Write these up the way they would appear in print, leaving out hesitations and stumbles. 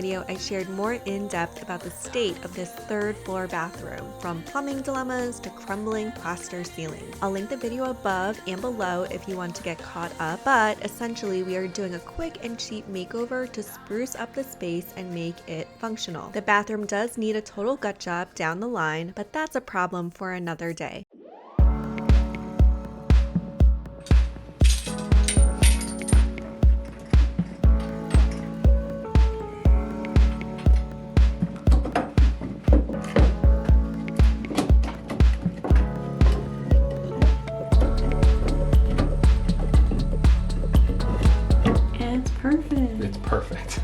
video, I shared more in depth about the state of this third floor bathroom, from plumbing dilemmas to crumbling plaster ceilings. I'll link the video above and below if you want to get caught up, but essentially we are doing a quick and cheap makeover to spruce up the space and make it functional. The bathroom does need a total gut job down the line, but that's a problem for another day. It's perfect.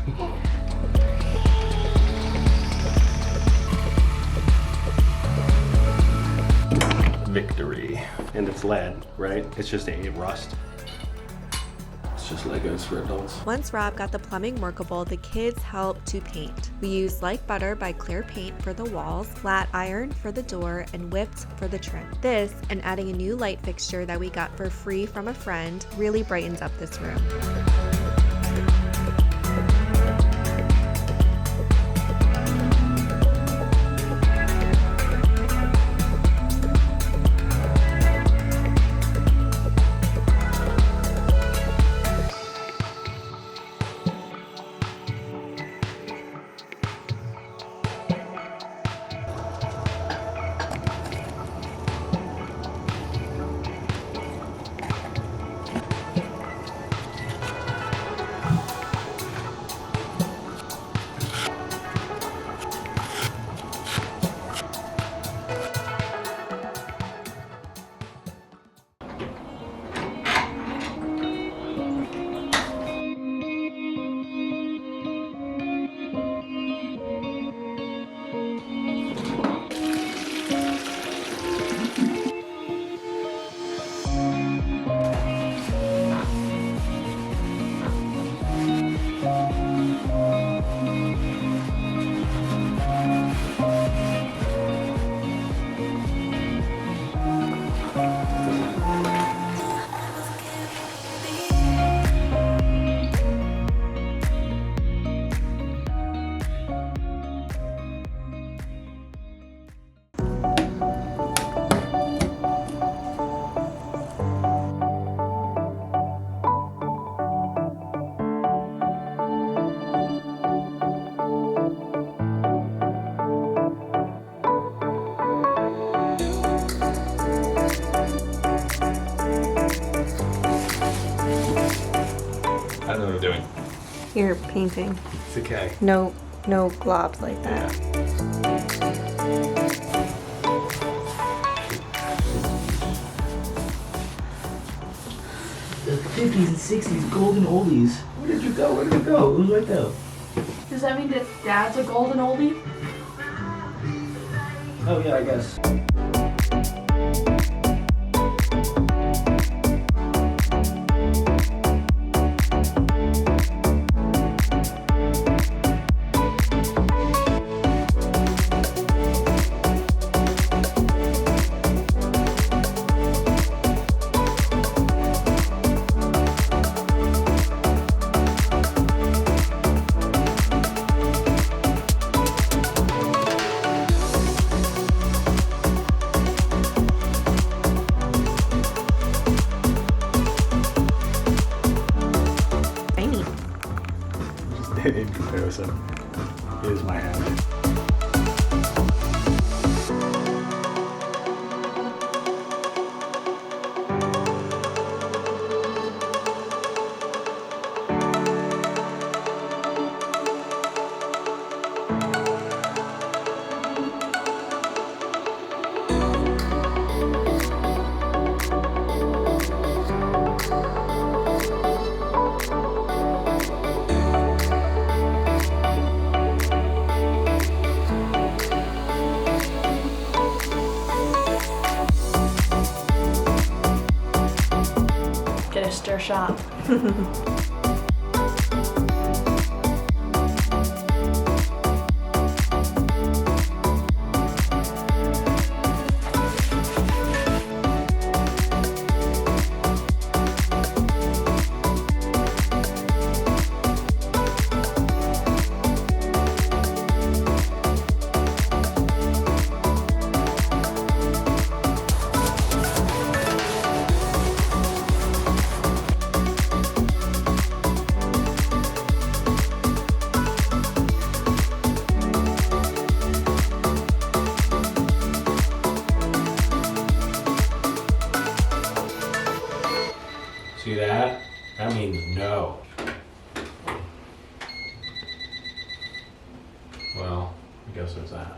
Victory. And it's lead, right? It's just a rust. It's just Legos for adults. Once Rob got the plumbing workable, the kids helped to paint. We used Like Butter by Clear Paint for the walls, flat iron for the door, and whipped for the trim. This, and adding a new light fixture that we got for free from a friend, really brightens up this room. I know what I'm doing. You're painting. It's okay. No globs like that. The 50s and 60s golden oldies. Where did you go? Where did it go? It was right there. Does that mean that Dad's a golden oldie? Oh yeah, I guess. In comparison, is my hand. Get a stir shop. See that? That means no. Well, I guess there's that.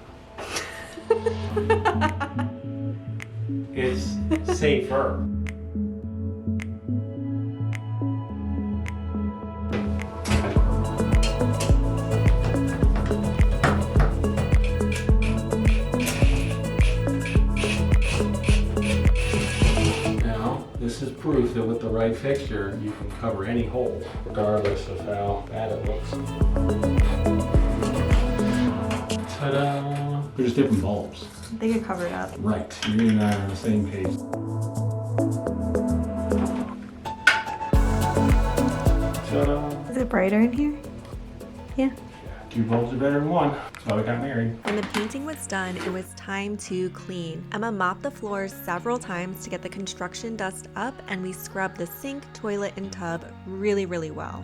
It's safer. This is proof that with the right fixture, you can cover any hole, regardless of how bad it looks. Ta-da! They're just different bulbs. They get covered up. Right. You and I are on the same page. Ta-da! Is it brighter in here? Yeah. Two bulbs are better than one. That's why we got married. When the painting was done, it was time to clean. Emma mopped the floors several times to get the construction dust up, and we scrubbed the sink, toilet, and tub really, really well.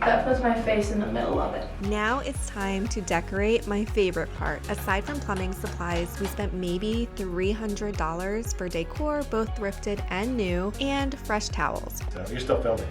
That puts my face in the middle of it. Now it's time to decorate, my favorite part. Aside from plumbing supplies, we spent maybe $300 for decor, both thrifted and new, and fresh towels. So you're still filming.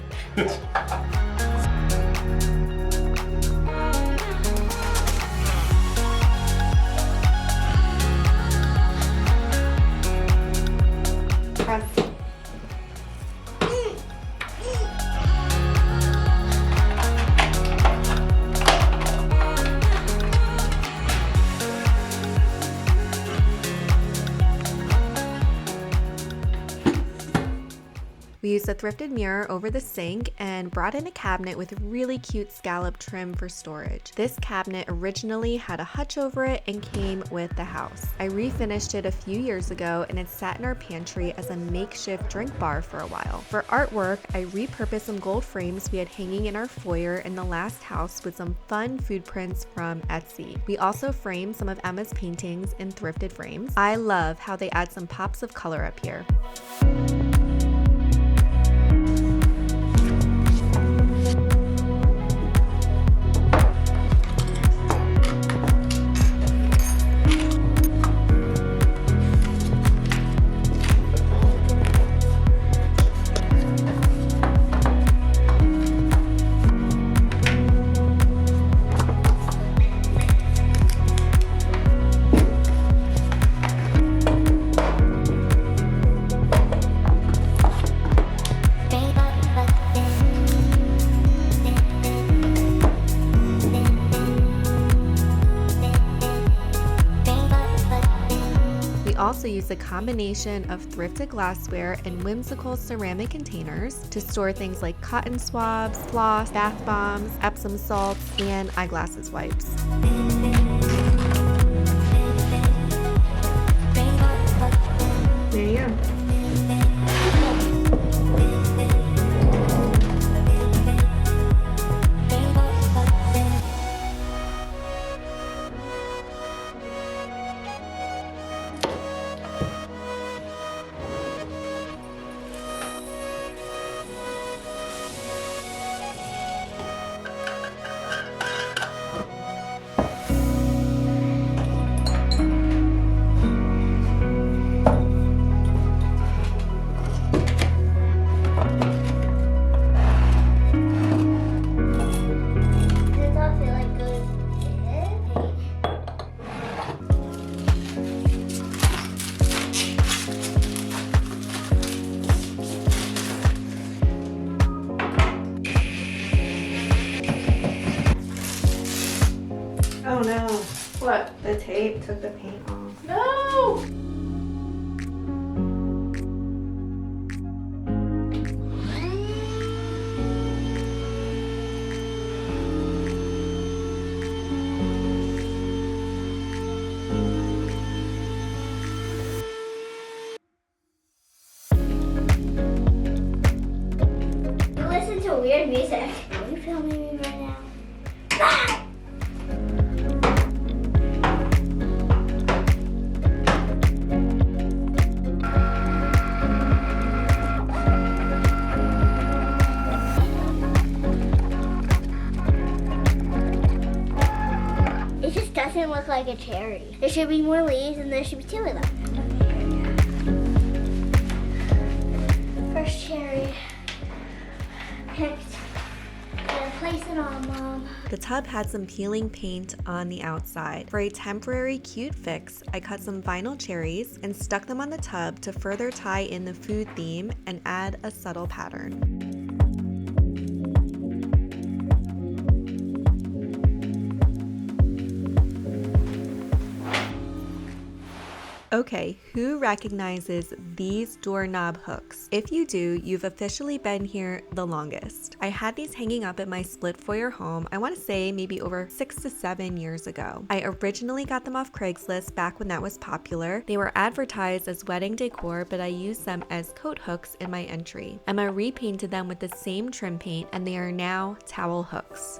We used a thrifted mirror over the sink and brought in a cabinet with really cute scallop trim for storage. This cabinet originally had a hutch over it and came with the house. I refinished it a few years ago and it sat in our pantry as a makeshift drink bar for a while. For artwork, I repurposed some gold frames we had hanging in our foyer in the last house with some fun food prints from Etsy. We also framed some of Emma's paintings in thrifted frames. I love how they add some pops of color up here. Also use a combination of thrifted glassware and whimsical ceramic containers to store things like cotton swabs, floss, bath bombs, Epsom salts, and eyeglasses wipes. There you go. Oh no. What? The tape took the paint off. No! doesn't look like a cherry. There should be more leaves and there should be 2 of them. First cherry picked. Gonna place it on, Mom. The tub had some peeling paint on the outside. For a temporary cute fix, I cut some vinyl cherries and stuck them on the tub to further tie in the food theme and add a subtle pattern. Okay, who recognizes these doorknob hooks? If you do, you've officially been here the longest. I had these hanging up at my split foyer home, I want to say maybe over 6 to 7 years ago. I originally got them off Craigslist back when that was popular. They were advertised as wedding decor, but I used them as coat hooks in my entry. Emma repainted them with the same trim paint and they are now towel hooks.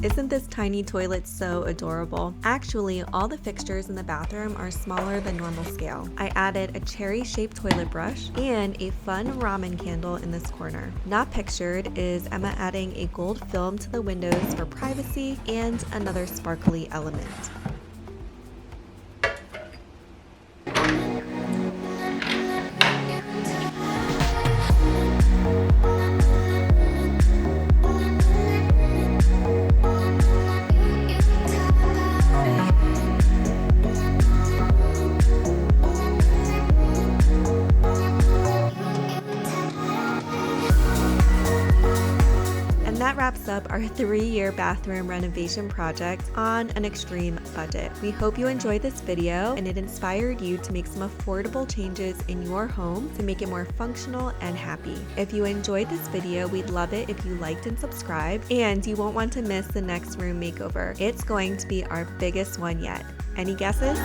Isn't this tiny toilet so adorable? Actually, all the fixtures in the bathroom are smaller than normal scale. I added a cherry-shaped toilet brush and a fun ramen candle in this corner. Not pictured is Emma adding a gold film to the windows for privacy and another sparkly element. That wraps up our 3-year bathroom renovation project on an extreme budget. We hope you enjoyed this video and it inspired you to make some affordable changes in your home to make it more functional and happy. If you enjoyed this video, we'd love it if you liked and subscribed, and you won't want to miss the next room makeover. It's going to be our biggest one yet. Any guesses?